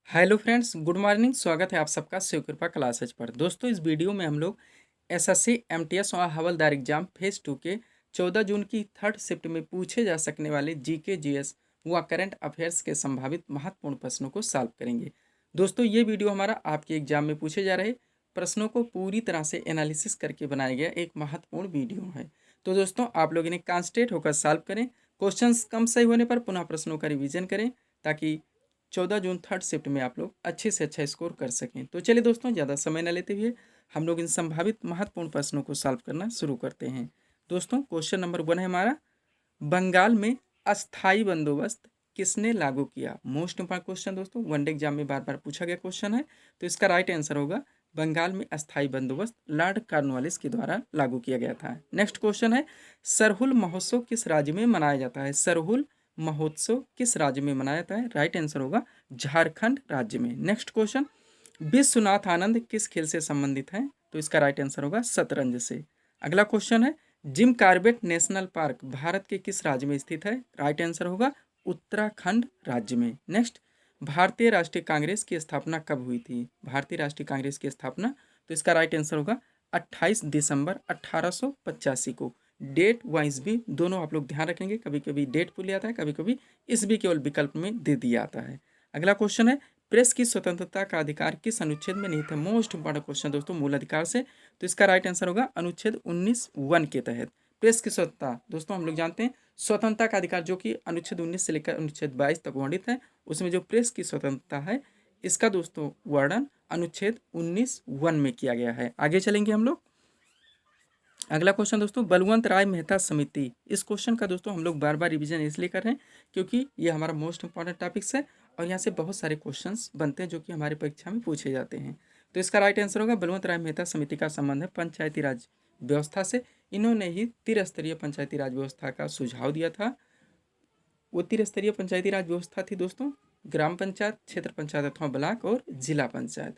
Hello friends, good morning. स्वागत है आप सबका शिव कृपा क्लासेज पर। दोस्तों, इस वीडियो में हम लोग एसएससी एमटीएस और हवलदार एग्जाम फेज 2 के 14 जून की थर्ड शिफ्ट में पूछे जा सकने वाले जीके जीएस व करंट अफेयर्स के संभावित महत्वपूर्ण प्रश्नों को सॉल्व करेंगे। दोस्तों, ये वीडियो हमारा आपके एग्जाम में पूछे जा रहे प्रश्नों को पूरी तरह से एनालिसिस करके बनाया गया एक महत्वपूर्ण वीडियो है। तो दोस्तों, आप लोग इन्हें कॉन्सेंट्रेट होकर सॉल्व करें। क्वेश्चंस कम सही होने पर पुनः प्रश्नों का रिवीजन करें ताकि 14 जून थर्ड शिफ्ट में आप लोग अच्छे से अच्छा स्कोर कर सकें। तो चलिए दोस्तों, ज़्यादा समय न लेते हुए हम लोग इन संभावित महत्वपूर्ण प्रश्नों को सॉल्व करना शुरू करते हैं। दोस्तों, क्वेश्चन नंबर 1 है हमारा, बंगाल में अस्थाई बंदोबस्त किसने लागू किया? मोस्ट इंपॉर्टेंट क्वेश्चन दोस्तों, वनडे एग्जाम में बार बार पूछा गया क्वेश्चन है। तो इसका राइट आंसर होगा बंगाल में अस्थाई बंदोबस्त लॉर्ड कॉर्नवालिस के द्वारा लागू किया गया था। नेक्स्ट क्वेश्चन है, सरहुल महोत्सव किस राज्य में मनाया जाता है? सरहुल महोत्सव किस राज्य में मनाया जाता है? राइट आंसर होगा झारखंड राज्य में। नेक्स्ट क्वेश्चन, विश्वनाथ आनंद किस खेल से संबंधित हैं? तो इसका राइट आंसर होगा शतरंज से। अगला क्वेश्चन है, Jim Corbett national park Bharat के किस राज्य में स्थित है? राइट आंसर होगा उत्तराखंड राज्य में। नेक्स्ट, भारतीय राष्ट्रीय कांग्रेस की स्थापना कब हुई थी? भारतीय राष्ट्रीय कांग्रेस की स्थापना, तो इसका राइट आंसर होगा 28 दिसंबर 1885 को। डेट व ईस्वी दोनों आप लोग ध्यान रखेंगे, कभी कभी डेट भूल जाता है, कभी कभी ईस्वी केवल विकल्प में दे दिया आता है। अगला क्वेश्चन है, प्रेस की स्वतंत्रता का अधिकार किस अनुच्छेद में निहित है? मोस्ट इंपॉर्टेंट क्वेश्चन दोस्तों, मूल अधिकार से। तो इसका राइट आंसर होगा अनुच्छेद 19(1) के तहत। प्रेस की स्वतंत्रता दोस्तों, हम लोग जानते हैं स्वतंत्रता का अधिकार जो कि अनुच्छेद 19 से लेकर अनुच्छेद 22 तक वर्णित है। उसमें जो प्रेस की स्वतंत्रता है, इसका दोस्तों वर्णन अनुच्छेद 19(1) में किया गया है। आगे चलेंगे हम लोग। अगला क्वेश्चन दोस्तों, बलवंत राय मेहता समिति। इस क्वेश्चन का दोस्तों हम लोग बार बार रिवीजन इसलिए कर रहे हैं क्योंकि ये हमारा मोस्ट इंपॉर्टेंट टॉपिक्स है और यहाँ से बहुत सारे क्वेश्चंस बनते हैं जो कि हमारी परीक्षा में पूछे जाते हैं। तो इसका राइट आंसर होगा बलवंत राय मेहता समिति का संबंध है पंचायती राज व्यवस्था से। इन्होंने ही त्रिस्तरीय पंचायती राज व्यवस्था का सुझाव दिया था। वो त्रिस्तरीय पंचायती राज व्यवस्था थी दोस्तों, ग्राम पंचायत, क्षेत्र पंचायत अथवा ब्लॉक और जिला पंचायत।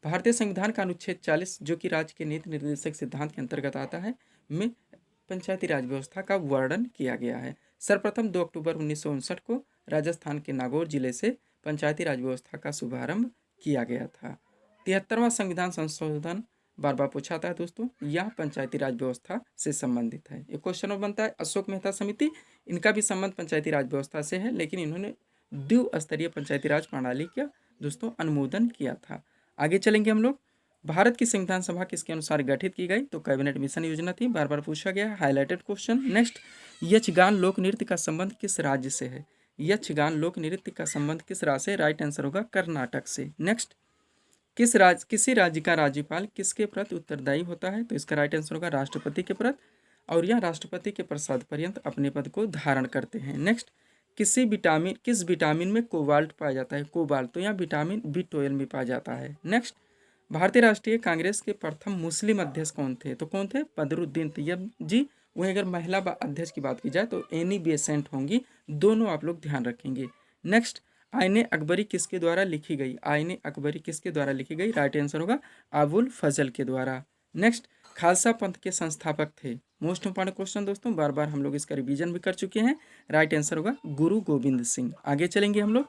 भारतीय संविधान का अनुच्छेद 40 जो कि राज्य के नीति निर्देशक सिद्धांत के अंतर्गत आता है में पंचायती राज व्यवस्था का वर्णन किया गया है। सर्वप्रथम 2 अक्टूबर 1959 को राजस्थान के नागौर जिले से पंचायती राज व्यवस्था का शुभारंभ किया गया था। 73वां संविधान संशोधन बार बार पूछा था दोस्तों, यह पंचायती राज व्यवस्था से संबंधित है। एक क्वेश्चन और बनता है, अशोक मेहता समिति, इनका भी संबंध पंचायती राज व्यवस्था से है, लेकिन इन्होंने द्विस्तरीय पंचायती राज प्रणाली का दोस्तों अनुमोदन किया था। आगे चलेंगे हम लोग। भारत की संविधान सभा किसके अनुसार गठित की गई? तो कैबिनेट मिशन योजना थी, बार बार पूछा गया, हाईलाइटेड क्वेश्चन। नेक्स्ट, यक्षगान लोक नृत्य का संबंध किस राज्य से है? यक्षगान लोक नृत्य का संबंध किस राज्य से? राइट आंसर होगा कर्नाटक से। नेक्स्ट, किसी राज्य का राज्यपाल किसके प्रति उत्तरदायी होता है? तो इसका राइट आंसर होगा राष्ट्रपति के प्रति, और यह राष्ट्रपति के प्रसाद पर्यंत अपने पद को धारण करते हैं। नेक्स्ट, किस विटामिन में कोबाल्ट पाया जाता है? कोबाल्ट, तो यहाँ विटामिन B12 में पाया जाता है। नेक्स्ट, भारतीय राष्ट्रीय कांग्रेस के प्रथम मुस्लिम अध्यक्ष कौन थे? तो कौन थे? बदरुद्दीन तैयब जी। वहीं अगर महिला अध्यक्ष की बात की जाए तो एनी बेसेंट होंगी। दोनों आप लोग ध्यान रखेंगे। नेक्स्ट, आईने अकबरी किसके द्वारा लिखी गई? आईने अकबरी किसके द्वारा लिखी गई? राइट आंसर होगा अबुल फजल के द्वारा। नेक्स्ट, खालसा पंथ के संस्थापक थे। मोस्ट इंपॉर्टेंट क्वेश्चन दोस्तों, बार बार हम लोग इसका रिवीजन भी कर चुके हैं। राइट आंसर होगा गुरु गोविंद सिंह। आगे चलेंगे हम लोग।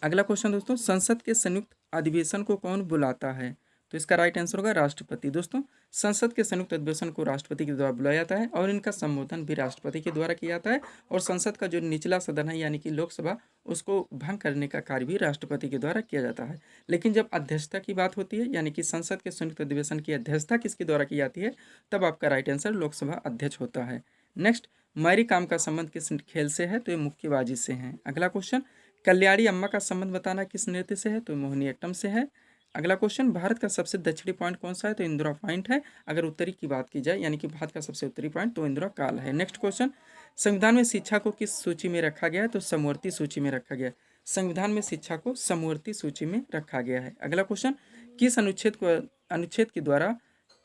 अगला क्वेश्चन दोस्तों, संसद के संयुक्त अधिवेशन को कौन बुलाता है? तो इसका राइट आंसर होगा राष्ट्रपति। दोस्तों, संसद के संयुक्त अधिवेशन को राष्ट्रपति के द्वारा बुलाया जाता है और इनका संबोधन भी राष्ट्रपति के द्वारा किया जाता है। और संसद का जो निचला सदन है यानी कि लोकसभा, उसको भंग करने का कार्य भी राष्ट्रपति के द्वारा किया जाता है। लेकिन जब अध्यक्षता की बात होती है यानी कि संसद के संयुक्त अधिवेशन की अध्यक्षता किसके द्वारा की जाती है, तब आपका राइट आंसर लोकसभा अध्यक्ष होता है। नेक्स्ट, मैरी काम का संबंध किस खेल से है? तो ये मुक्केबाजी से है। अगला क्वेश्चन, कल्याणी अम्मा का संबंध बताना किस नृत्य से है? तो मोहिनीअट्टम से है। अगला क्वेश्चन, भारत का सबसे दक्षिणी पॉइंट कौन सा है? तो इंदिरा पॉइंट है। अगर उत्तरी की बात की जाए यानी कि भारत का सबसे उत्तरी पॉइंट तो इंदिरा काल है। नेक्स्ट क्वेश्चन, संविधान में शिक्षा को किस सूची में रखा गया है? तो समवर्ती सूची में रखा गया है। संविधान में शिक्षा को समवर्ती सूची में रखा गया है। अगला क्वेश्चन, किस अनुच्छेद के द्वारा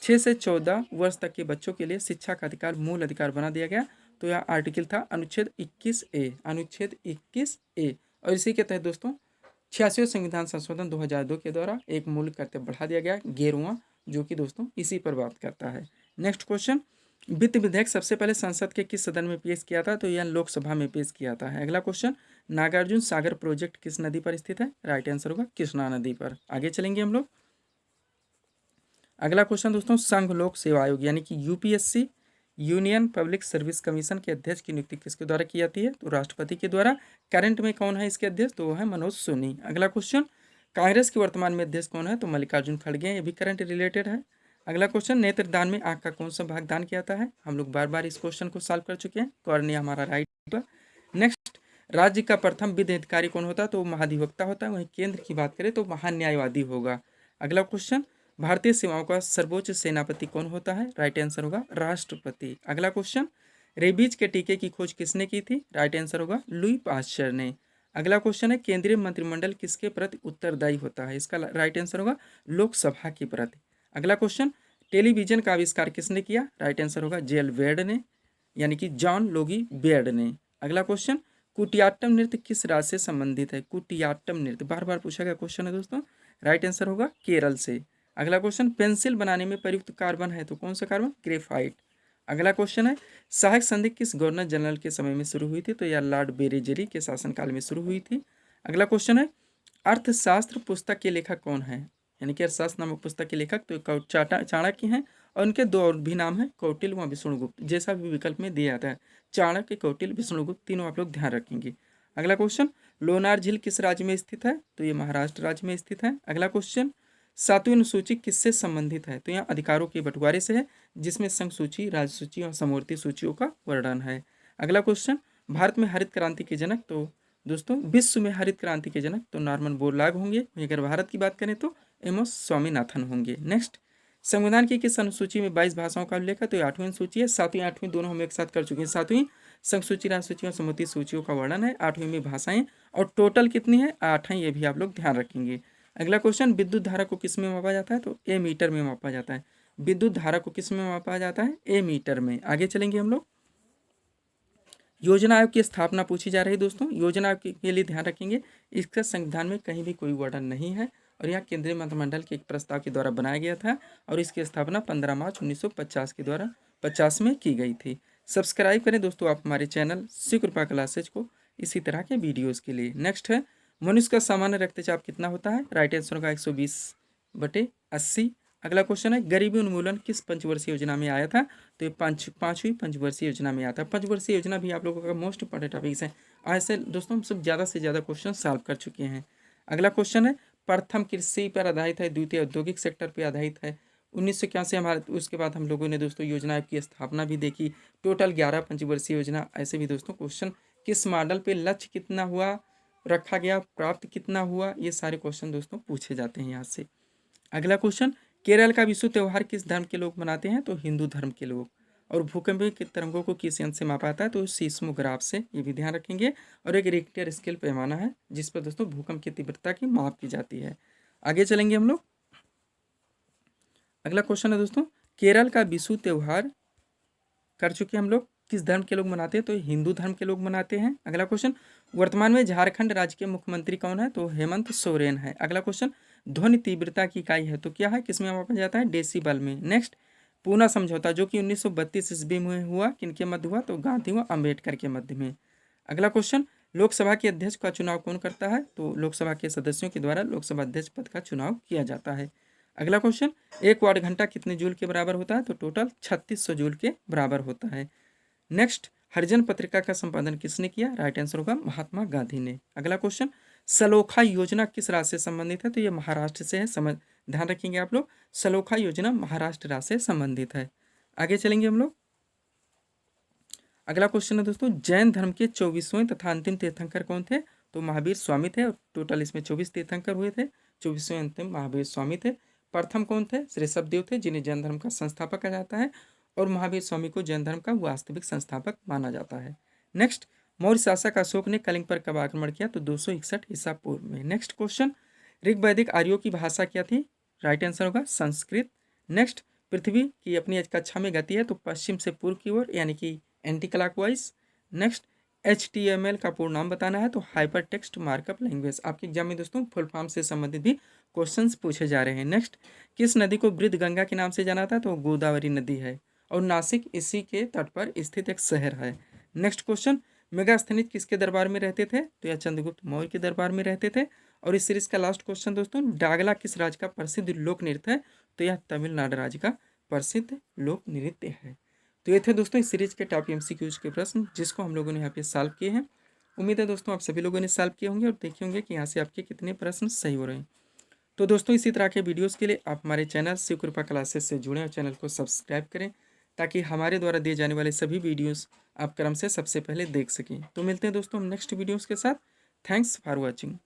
6 से 14 वर्ष तक के बच्चों के लिए शिक्षा का अधिकार मूल अधिकार बना दिया गया? तो यह आर्टिकल था अनुच्छेद 21A, अनुच्छेद 21A। और इसी के तहत दोस्तों 86वें संविधान संशोधन 2002 के द्वारा एक मूल कर्तव्य बढ़ा दिया गया 11वां, जो कि दोस्तों इसी पर बात करता है। नेक्स्ट क्वेश्चन, वित्त विधेयक सबसे पहले संसद के किस सदन में पेश किया था? तो यह लोकसभा में पेश किया था। अगला क्वेश्चन, नागार्जुन सागर प्रोजेक्ट किस नदी पर स्थित है? राइट आंसर होगा कृष्णा नदी पर। आगे चलेंगे हम लोग। अगला क्वेश्चन दोस्तों, संघ लोक सेवा आयोग यानी कि UPSC, union public service commission के अध्यक्ष की नियुक्ति किसके द्वारा की जाती है? तो राष्ट्रपति के द्वारा। करंट में कौन है इसके अध्यक्ष? तो वो है मनोज सोनी। अगला क्वेश्चन, कांग्रेस के वर्तमान में अध्यक्ष कौन है? तो मल्लिकार्जुन खड़गे। ये भी करंट रिलेटेड है। अगला क्वेश्चन, नेत्रदान में आंख का कौन सा भाग दान किया जाता है? हम लोग बार बार इस क्वेश्चन को सॉल्व कर चुके हैं। कॉर्निया हमारा राइट। नेक्स्ट, राज्य का प्रथम विधि अधिकारी कौन होता है? तो महाधिवक्ता होता है। वहीं केंद्र की बात करें तो महान्यायवादी होगा। अगला क्वेश्चन, भारतीय सेवाओं का सर्वोच्च सेनापति कौन होता है? राइट आंसर होगा राष्ट्रपति। अगला क्वेश्चन, रेबीज के टीके की खोज किसने की थी? राइट आंसर होगा लुई पाश्चर ने। अगला क्वेश्चन है, केंद्रीय मंत्रिमंडल किसके प्रति उत्तरदायी होता है? इसका राइट आंसर होगा लोकसभा के प्रति। अगला क्वेश्चन, टेलीविजन का आविष्कार किसने किया? राइट आंसर होगा जेल बेयर्ड ने, यानी कि जॉन लोगी बेयर्ड ने। अगला क्वेश्चन, कुटियाट्टम नृत्य किस राज्य से संबंधित है? कुटियाट्टम नृत्य बार बार पूछा गया क्वेश्चन है दोस्तों। राइट आंसर होगा केरल से। अगला क्वेश्चन, पेंसिल बनाने में प्रयुक्त कार्बन है तो कौन सा कार्बन? ग्रेफाइट। अगला क्वेश्चन है, सहायक संधि किस गवर्नर जनरल के समय में शुरू हुई थी? तो यह लॉर्ड बेरेजेरी के शासनकाल में शुरू हुई थी। अगला क्वेश्चन है, अर्थशास्त्र पुस्तक के लेखक कौन है? यानी कि अर्थशास्त्र नामक पुस्तक के लेखक तो चाणक्य हैं, और उनके दो और भी नाम है, कौटिल्य व विष्णुगुप्त। जैसा भी विकल्प में दिया जाता है, चाणक्य, कौटिल्य, विष्णुगुप्त, तीनों आप लोग ध्यान रखेंगे। अगला क्वेश्चन, लोनार झील किस राज्य में स्थित है? तो ये महाराष्ट्र राज्य में स्थित है। अगला क्वेश्चन, सातवीं अनुसूची किससे संबंधित है? तो यहाँ अधिकारों के बंटवारे से है, जिसमें संघ सूची, राज्य सूची और समवर्ती सूचियों का वर्णन है। अगला क्वेश्चन, भारत में हरित क्रांति के जनक? तो दोस्तों विश्व में हरित क्रांति के जनक तो नॉर्मन बोरलॉग होंगे। अगर भारत की बात करें तो एमएस स्वामीनाथन होंगे। नेक्स्ट, संविधान की किस अनुसूची में 22 भाषाओं का उल्लेख है? तो 8वीं अनुसूची है। 7वीं 8वीं दोनों हम एक साथ कर चुके हैं। 7वीं संघ सूची, राज्य सूची और समवर्ती सूचियों का वर्णन है। 8वीं में भाषाएं, और टोटल कितनी है? 8 है। ये भी आप लोग ध्यान रखेंगे। अगला क्वेश्चन, विद्युत धारा को किस में मापा जाता है? तो ए मीटर में मापा जाता है। विद्युत धारा को किस में मापा जाता है? ए मीटर में। आगे चलेंगे हम लोग। योजना आयोग की स्थापना पूछी जा रही है दोस्तों। योजना आयोग के लिए ध्यान रखेंगे, इसका संविधान में कहीं भी कोई वर्णन नहीं है, और यह केंद्रीय मंत्रिमंडल के एक प्रस्ताव के द्वारा बनाया गया था, और इसकी स्थापना 15 मार्च 1950 के द्वारा 50 में की गई थी। सब्सक्राइब करें दोस्तों आप हमारे चैनल शिव कृपा क्लासेज को इसी तरह के वीडियोज़ के लिए। नेक्स्ट है, मनुष्य का सामान्य रक्तचाप कितना होता है? राइट आंसर होगा 120/80। अगला क्वेश्चन है, गरीबी उन्मूलन किस पंचवर्षीय योजना में आया था? तो ये पाँचवीं पंचवर्षीय योजना में आता है। पंचवर्षीय योजना भी आप लोगों का मोस्ट इंपॉर्टेंट टॉपिक है। ऐसे दोस्तों हम सब ज़्यादा से ज़्यादा क्वेश्चन सॉल्व कर चुके हैं। अगला क्वेश्चन है, प्रथम कृषि पर आधारित है, द्वितीय औद्योगिक सेक्टर पर आधारित है। 1981 हमारे, उसके बाद हम लोगों ने दोस्तों योजना की स्थापना भी देखी। टोटल 11 पंचवर्षीय योजना। ऐसे भी दोस्तों क्वेश्चन, किस मॉडल पे लक्ष्य कितना हुआ रखा गया, प्राप्त कितना हुआ, ये सारे क्वेश्चन दोस्तों पूछे जाते हैं यहाँ से। अगला क्वेश्चन, केरल का विशु त्यौहार किस धर्म के लोग मनाते हैं? तो हिंदू धर्म के लोग। और भूकंप के तरंगों को किस यंत्र से मापा जाता है? तो सीस्मोग्राफ से। ये भी ध्यान रखेंगे। और एक रिक्टर स्केल पैमाना है, जिस पर दोस्तों भूकंप की तीव्रता की माप की जाती है। आगे चलेंगे हम लोग। अगला क्वेश्चन है दोस्तों, केरल का विशु त्यौहार कर चुके हम लोग, किस धर्म के लोग मनाते हैं? तो हिंदू धर्म के लोग मनाते हैं। अगला क्वेश्चन, वर्तमान में झारखंड राज्य के मुख्यमंत्री कौन है? तो हेमंत सोरेन है। अगला क्वेश्चन, ध्वनि तीव्रता की इकाई है तो क्या है, किसमें मापा जाता है? डेसिबल में। नेक्स्ट, पूना समझौता जो कि 1932 ईस्वी में हुआ, किनके मध्य हुआ? तो गांधी व अम्बेडकर के मध्य में। अगला क्वेश्चन, लोकसभा के अध्यक्ष का चुनाव कौन करता है? तो लोकसभा के सदस्यों के द्वारा लोकसभा अध्यक्ष पद का चुनाव किया जाता है। अगला क्वेश्चन, 1 वाट घंटा कितने जूल के बराबर होता है? तो टोटल 3600 जूल के बराबर होता है। नेक्स्ट, हरिजन पत्रिका का संपादन किसने किया? राइट आंसर होगा महात्मा गांधी ने। अगला क्वेश्चन, सलोखा योजना किस राज्य से संबंधित है? तो ये महाराष्ट्र से है। समझ ध्यान रखेंगे आप लोग, सलोखा योजना महाराष्ट्र राज्य से संबंधित है। आगे चलेंगे हम लोग। अगला क्वेश्चन है दोस्तों, जैन धर्म के 24वें तथा अंतिम तीर्थंकर कौन थे? तो महावीर स्वामी थे। और टोटल इसमें 24 तीर्थंकर हुए थे। 24वें अंतिम महावीर स्वामी थे। प्रथम कौन थे? ऋषभ देव थे, जिन्हें जैन धर्म का संस्थापक कहा जाता है, और महावीर स्वामी को जैन धर्म का वास्तविक संस्थापक माना जाता है। नेक्स्ट, मौर्य शासक अशोक ने कलिंग पर कब आक्रमण किया? तो 261 ईसा पूर्व में। नेक्स्ट क्वेश्चन, ऋग्वैदिक आर्यों की भाषा क्या थी? राइट आंसर होगा संस्कृत। नेक्स्ट, पृथ्वी की अपनी कक्षा में गति है तो पश्चिम से पूर्व की ओर, यानी कि एंटी क्लॉकवाइज। नेक्स्ट, HTML का पूर्ण नाम बताना है तो हाइपर टेक्स्ट मार्कअप लैंग्वेज। आपके एग्जाम में दोस्तों फुल फॉर्म से संबंधित भी क्वेश्चंस पूछे जा रहे हैं। नेक्स्ट, किस नदी को वृद्ध गंगा के नाम से जाना था? तो गोदावरी नदी है। और नासिक इसी के तट पर स्थित एक शहर है। नेक्स्ट क्वेश्चन, मेगास्थनीज किसके दरबार में रहते थे? तो यह चंद्रगुप्त मौर्य के दरबार में रहते थे। और इस सीरीज का लास्ट क्वेश्चन दोस्तों, डागला किस राज्य का प्रसिद्ध लोक नृत्य है? तो यह तमिलनाडु राज्य का प्रसिद्ध लोक नृत्य है। तो ये थे दोस्तों इस सीरीज के टॉप एमसीक्यूज के प्रश्न जिसको हम लोगों ने यहाँ पे सॉल्व किए हैं। उम्मीद है दोस्तों आप सभी लोगों ने सॉल्व किए होंगे और देखे होंगे कि यहाँ से आपके कितने प्रश्न सही हो रहे हैं। तो दोस्तों इसी तरह के वीडियोस के लिए आप हमारे चैनल शिव कृपा क्लासेस से जुड़ें और चैनल को सब्सक्राइब करें ताकि हमारे द्वारा दिए जाने वाले सभी वीडियोस आप क्रम से सबसे पहले देख सकें। तो मिलते हैं दोस्तों नेक्स्ट वीडियोस के साथ। Thanks for watching.